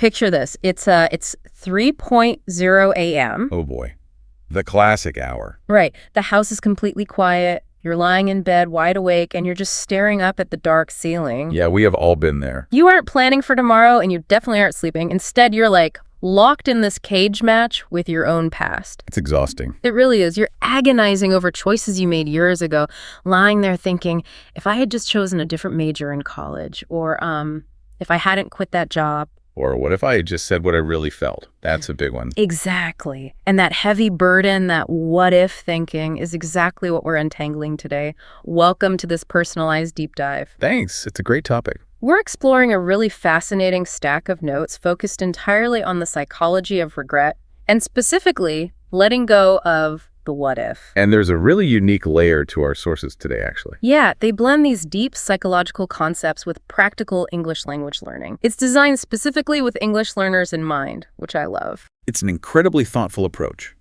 Picture this. It's 3:00 a.m. Oh boy. The classic hour. Right. The house is completely quiet. You're lying in bed, wide awake, and you're just staring up at the dark ceiling. Yeah, we have all been there. You aren't planning for tomorrow, and you definitely aren't sleeping. Instead, you're like locked in this cage match with your own past. It's exhausting. It really is. You're agonizing over choices you made years ago, lying there thinking, if I had just chosen a different major in college, or if I hadn't quit that job. Or what if I had just said what I really felt? That's a big one. Exactly. And that heavy burden, that what if thinking is exactly what we're untangling today. Welcome to this personalized deep dive. Thanks. It's a great topic. We're exploring a really fascinating stack of notes focused entirely on the psychology of regret and specifically letting go of the what if. And there's a really unique layer to our sources today, actually. Yeah, they blend these deep psychological concepts with practical English language learning. It's designed specifically with English learners in mind, which I love. It's an incredibly thoughtful approach.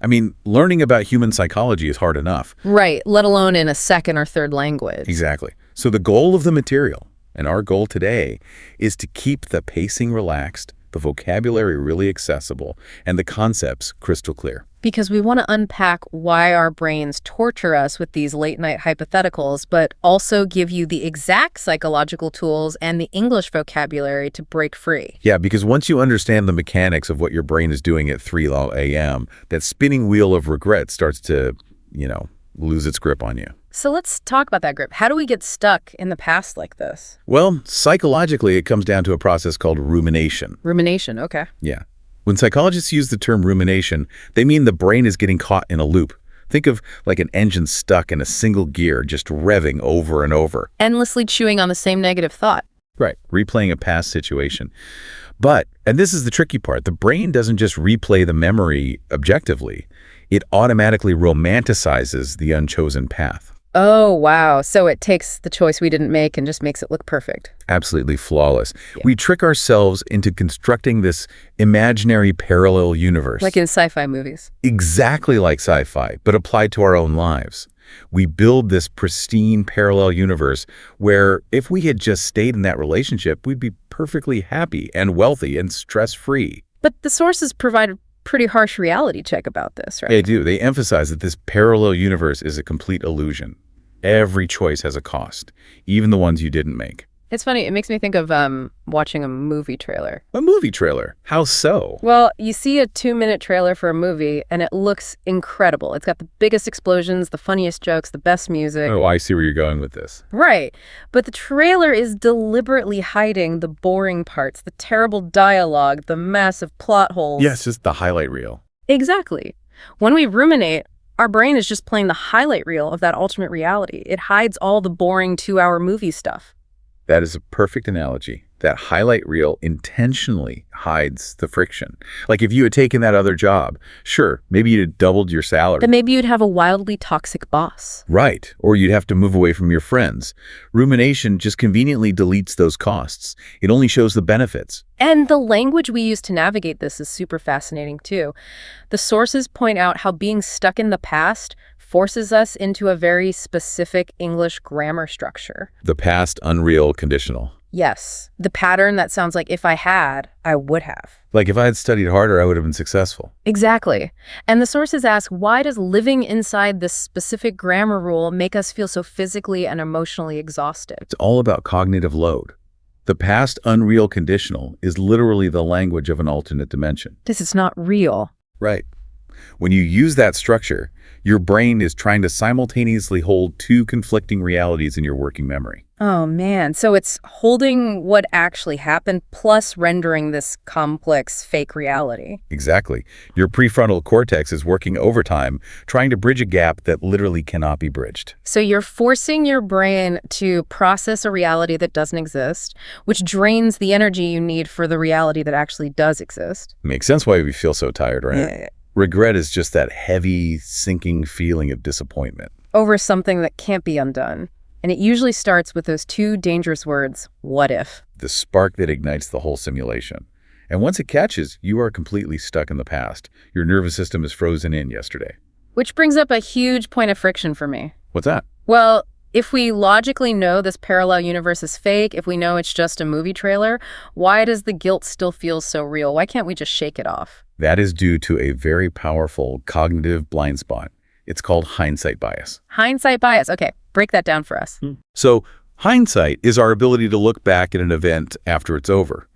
I mean, learning about human psychology is hard enough. Right, let alone in a second or third language. Exactly. So the goal of the material, and our goal today, is to keep the pacing relaxed, the vocabulary really accessible, and the concepts crystal clear. Because we want to unpack why our brains torture us with these late-night hypotheticals, but also give you the exact psychological tools and the English vocabulary to break free. Yeah, because once you understand the mechanics of what your brain is doing at 3 a.m., that spinning wheel of regret starts to, lose its grip on you. So let's talk about that grip. How do we get stuck in the past like this? Well, psychologically, it comes down to a process called rumination. Rumination, okay. Yeah. When psychologists use the term rumination, they mean the brain is getting caught in a loop. Think of like an engine stuck in a single gear, just revving over and over. Endlessly chewing on the same negative thought. Right. Replaying a past situation. But, and this is the tricky part, the brain doesn't just replay the memory objectively. It automatically romanticizes the unchosen path. Oh, wow. So it takes the choice we didn't make and just makes it look perfect. Absolutely flawless. Yeah. We trick ourselves into constructing this imaginary parallel universe. Like in sci-fi movies. Exactly like sci-fi, but applied to our own lives. We build this pristine parallel universe where if we had just stayed in that relationship, we'd be perfectly happy and wealthy and stress-free. But the sources provide a pretty harsh reality check about this, right? They do. They emphasize that this parallel universe is a complete illusion. Every choice has a cost, even the ones you didn't make. It's funny. It makes me think of watching a movie trailer. A movie trailer? How so? Well, you see a 2-minute trailer for a movie, and it looks incredible. It's got the biggest explosions, the funniest jokes, the best music. Oh, I see where you're going with this. Right. But the trailer is deliberately hiding the boring parts, the terrible dialogue, the massive plot holes. Yes, just the highlight reel. Exactly. When we ruminate, our brain is just playing the highlight reel of that ultimate reality. It hides all the boring 2-hour movie stuff. That is a perfect analogy. That highlight reel intentionally hides the friction. Like if you had taken that other job, sure, maybe you'd have doubled your salary. But maybe you'd have a wildly toxic boss. Right. Or you'd have to move away from your friends. Rumination just conveniently deletes those costs. It only shows the benefits. And the language we use to navigate this is super fascinating too. The sources point out how being stuck in the past forces us into a very specific English grammar structure. The past unreal conditional. Yes, the pattern that sounds like if I had, I would have. Like if I had studied harder, I would have been successful. Exactly. And the sources ask, why does living inside this specific grammar rule make us feel so physically and emotionally exhausted? It's all about cognitive load. The past unreal conditional is literally the language of an alternate dimension. This is not real. Right. When you use that structure, your brain is trying to simultaneously hold 2 conflicting realities in your working memory. Oh, man. So it's holding what actually happened plus rendering this complex fake reality. Exactly. Your prefrontal cortex is working overtime, trying to bridge a gap that literally cannot be bridged. So you're forcing your brain to process a reality that doesn't exist, which drains the energy you need for the reality that actually does exist. Makes sense why we feel so tired, right? Yeah. Regret is just that heavy, sinking feeling of disappointment. Over something that can't be undone. And it usually starts with those 2 dangerous words, what if? The spark that ignites the whole simulation. And once it catches, you are completely stuck in the past. Your nervous system is frozen in yesterday. Which brings up a huge point of friction for me. What's that? Well, If we logically know this parallel universe is fake, if we know it's just a movie trailer, why does the guilt still feel so real? Why can't we just shake it off? That is due to a very powerful cognitive blind spot. It's called hindsight bias. Hindsight bias. Okay, break that down for us. So hindsight is our ability to look back at an event after it's over.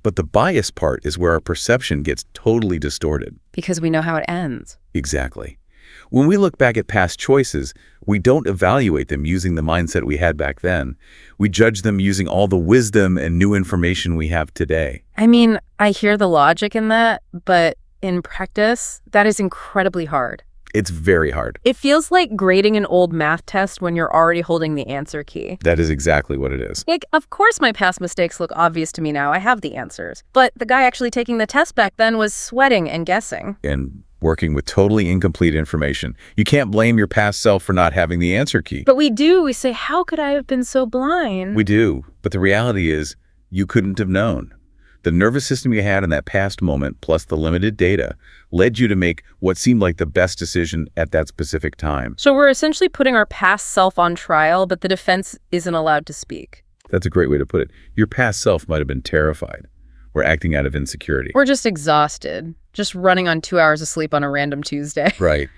But the bias part is where our perception gets totally distorted. Because we know how it ends. Exactly. When we look back at past choices, we don't evaluate them using the mindset we had back then. We judge them using all the wisdom and new information we have today. I mean, I hear the logic in that, but in practice, that is incredibly hard. It's very hard. It feels like grading an old math test when you're already holding the answer key. That is exactly what it is. Like, of course my past mistakes look obvious to me now. I have the answers. But the guy actually taking the test back then was sweating and guessing. And working with totally incomplete information. You can't blame your past self for not having the answer key. But we do. We say, how could I have been so blind? We do. But the reality is, you couldn't have known. The nervous system you had in that past moment, plus the limited data, led you to make what seemed like the best decision at that specific time. So we're essentially putting our past self on trial, but the defense isn't allowed to speak. That's a great way to put it. Your past self might have been terrified or acting out of insecurity. We're just exhausted, just running on 2 hours of sleep on a random Tuesday. Right.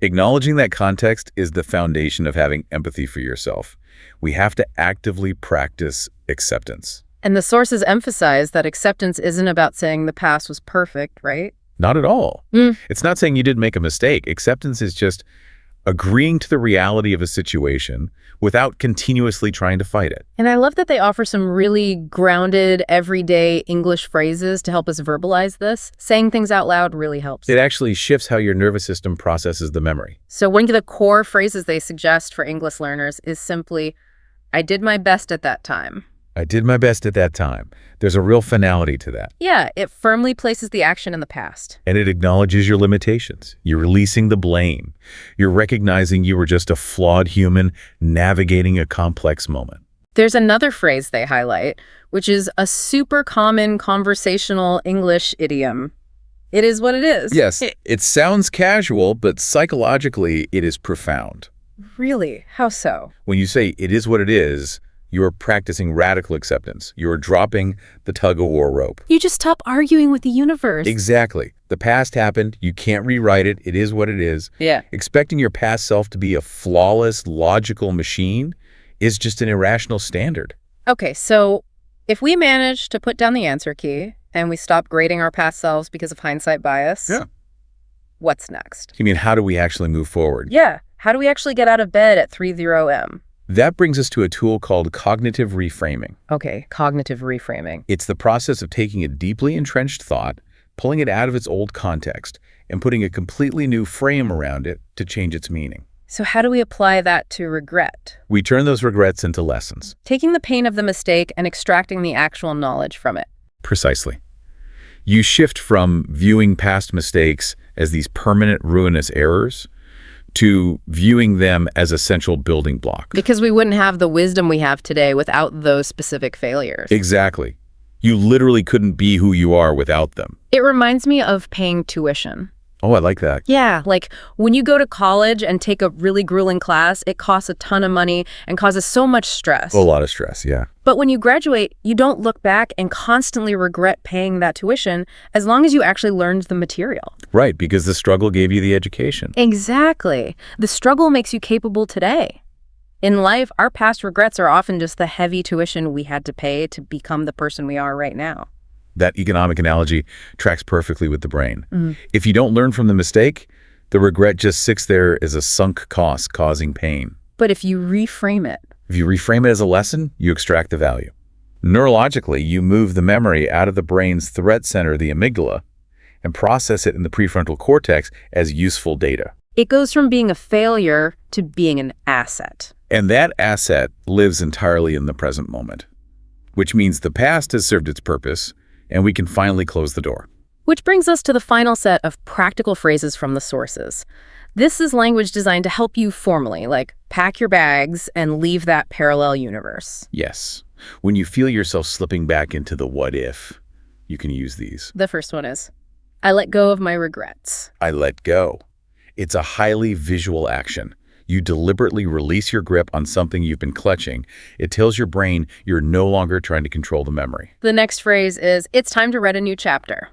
Acknowledging that context is the foundation of having empathy for yourself. We have to actively practice acceptance. And the sources emphasize that acceptance isn't about saying the past was perfect, right? Not at all. It's not saying you didn't make a mistake. Acceptance is just agreeing to the reality of a situation without continuously trying to fight it. And I love that they offer some really grounded, everyday English phrases to help us verbalize this. Saying things out loud really helps. It actually shifts how your nervous system processes the memory. So one of the core phrases they suggest for English learners is simply, I did my best at that time. I did my best at that time. There's a real finality to that. Yeah, it firmly places the action in the past. And it acknowledges your limitations. You're releasing the blame. You're recognizing you were just a flawed human navigating a complex moment. There's another phrase they highlight, which is a super common conversational English idiom. It is what it is. Yes, it sounds casual, but psychologically it is profound. Really? How so? When you say it is what it is, you're practicing radical acceptance. You're dropping the tug-of-war rope. You just stop arguing with the universe. Exactly. The past happened. You can't rewrite it. It is what it is. Yeah. Expecting your past self to be a flawless, logical machine is just an irrational standard. Okay, so if we manage to put down the answer key and we stop grading our past selves because of hindsight bias, what's next? You mean, how do we actually move forward? Yeah. How do we actually get out of bed at 30 a.m.? That brings us to a tool called cognitive reframing. Okay, cognitive reframing. It's the process of taking a deeply entrenched thought, pulling it out of its old context, and putting a completely new frame around it to change its meaning. So how do we apply that to regret? We turn those regrets into lessons. Taking the pain of the mistake and extracting the actual knowledge from it. Precisely. You shift from viewing past mistakes as these permanent ruinous errors to viewing them as essential building blocks. Because we wouldn't have the wisdom we have today without those specific failures. Exactly. You literally couldn't be who you are without them. It reminds me of paying tuition. Oh, I like that. Yeah, like when you go to college and take a really grueling class, it costs a ton of money and causes so much stress. A lot of stress, yeah. But when you graduate, you don't look back and constantly regret paying that tuition as long as you actually learned the material. Right, because the struggle gave you the education. Exactly. The struggle makes you capable today. In life, our past regrets are often just the heavy tuition we had to pay to become the person we are right now. That economic analogy tracks perfectly with the brain. If you don't learn from the mistake, the regret just sits there as a sunk cost causing pain. But if you reframe it, If you reframe it as a lesson, you extract the value. Neurologically, you move the memory out of the brain's threat center, the amygdala, and process it in the prefrontal cortex as useful data. it goes from being a failure to being an asset. And that asset lives entirely in the present moment, which means the past has served its purpose, and we can finally close the door. Which brings us to the final set of practical phrases from the sources. This is language designed to help you formally, like pack your bags and leave that parallel universe. Yes. When you feel yourself slipping back into the what if, you can use these. The first one is, I let go of my regrets. I let go. It's a highly visual action. You deliberately release your grip on something you've been clutching. It tells your brain you're no longer trying to control the memory. The next phrase is, it's time to read a new chapter.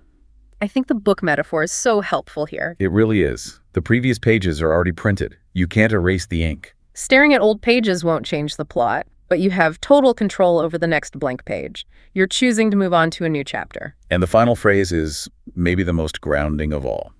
I think the book metaphor is so helpful here. It really is. The previous pages are already printed. You can't erase the ink. Staring at old pages won't change the plot, but you have total control over the next blank page. You're choosing to move on to a new chapter. And the final phrase is maybe the most grounding of all.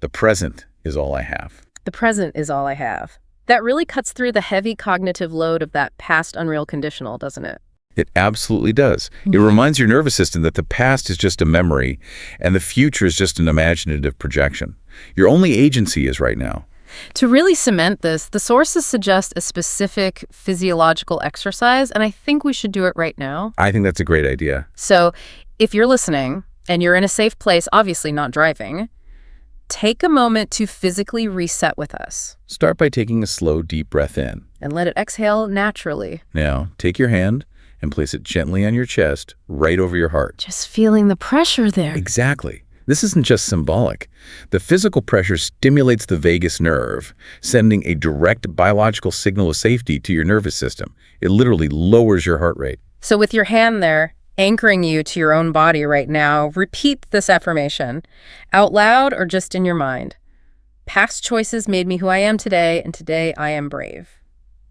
The present is all I have. The present is all I have. That really cuts through the heavy cognitive load of that past unreal conditional, doesn't it? It absolutely does. It reminds your nervous system that the past is just a memory and the future is just an imaginative projection. Your only agency is right now. To really cement this, the sources suggest a specific physiological exercise, and I think we should do it right now. I think that's a great idea. So if you're listening and you're in a safe place, obviously not driving, take a moment to physically reset with us. Start by taking a slow, deep breath in. And let it exhale naturally. Now, take your hand and place it gently on your chest, right over your heart. Just feeling the pressure there. Exactly. This isn't just symbolic. The physical pressure stimulates the vagus nerve, sending a direct biological signal of safety to your nervous system. It literally lowers your heart rate. So with your hand there, anchoring you to your own body right now, repeat this affirmation, out loud or just in your mind. Past choices made me who I am today, and today I am brave.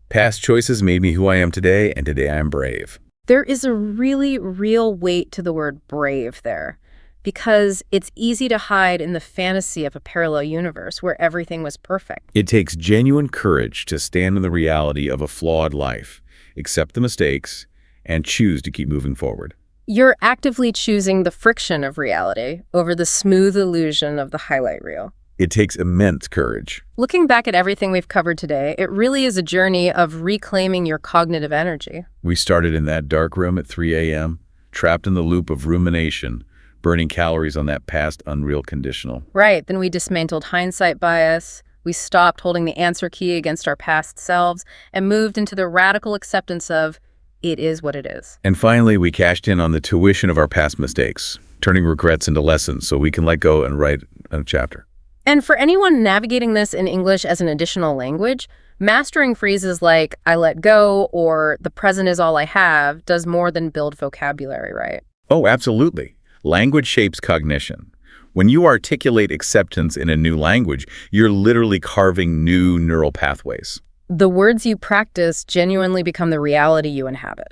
Past choices made me who I am today, and today I am brave. There is a really real weight to the word brave there, because it's easy to hide in the fantasy of a parallel universe where everything was perfect. It takes genuine courage to stand in the reality of a flawed life, accept the mistakes, and choose to keep moving forward. You're actively choosing the friction of reality over the smooth illusion of the highlight reel. It takes immense courage. Looking back at everything we've covered today, it really is a journey of reclaiming your cognitive energy. We started in that dark room at 3 a.m., trapped in the loop of rumination, burning calories on that past unreal conditional. Right, then we dismantled hindsight bias, we stopped holding the answer key against our past selves, and moved into the radical acceptance of, it is what it is. And finally, we cashed in on the tuition of our past mistakes, turning regrets into lessons so we can let go and write a chapter. And for anyone navigating this in English as an additional language, mastering phrases like, I let go, or the present is all I have, does more than build vocabulary, right? Oh, absolutely. Language shapes cognition. When you articulate acceptance in a new language, you're literally carving new neural pathways. The words you practice genuinely become the reality you inhabit.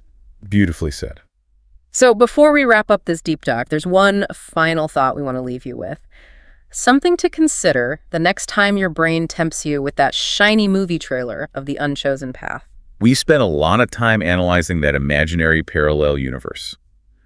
Beautifully said. So before we wrap up this deep dive, there's one final thought we want to leave you with. Something to consider the next time your brain tempts you with that shiny movie trailer of the unchosen path. We spent a lot of time analyzing that imaginary parallel universe.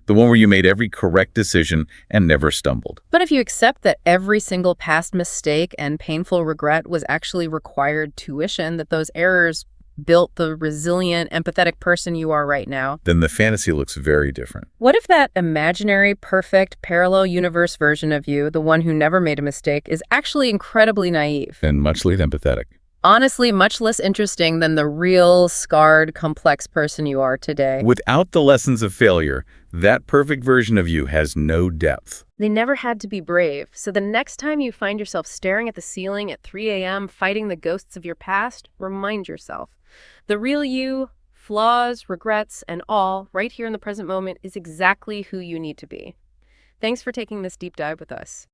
The one where you made every correct decision and never stumbled. But if you accept that every single past mistake and painful regret was actually required tuition, that those errors built the resilient, empathetic person you are right now, then the fantasy looks very different. what if that imaginary, perfect, parallel universe version of you, the one who never made a mistake, is actually incredibly naive? And much less empathetic. Honestly, much less interesting than the real, scarred, complex person you are today. Without the lessons of failure, that perfect version of you has no depth. They never had to be brave, so the next time you find yourself staring at the ceiling at 3 a.m. fighting the ghosts of your past, remind yourself. The real you, flaws, regrets, and all, right here in the present moment, is exactly who you need to be. Thanks for taking this deep dive with us.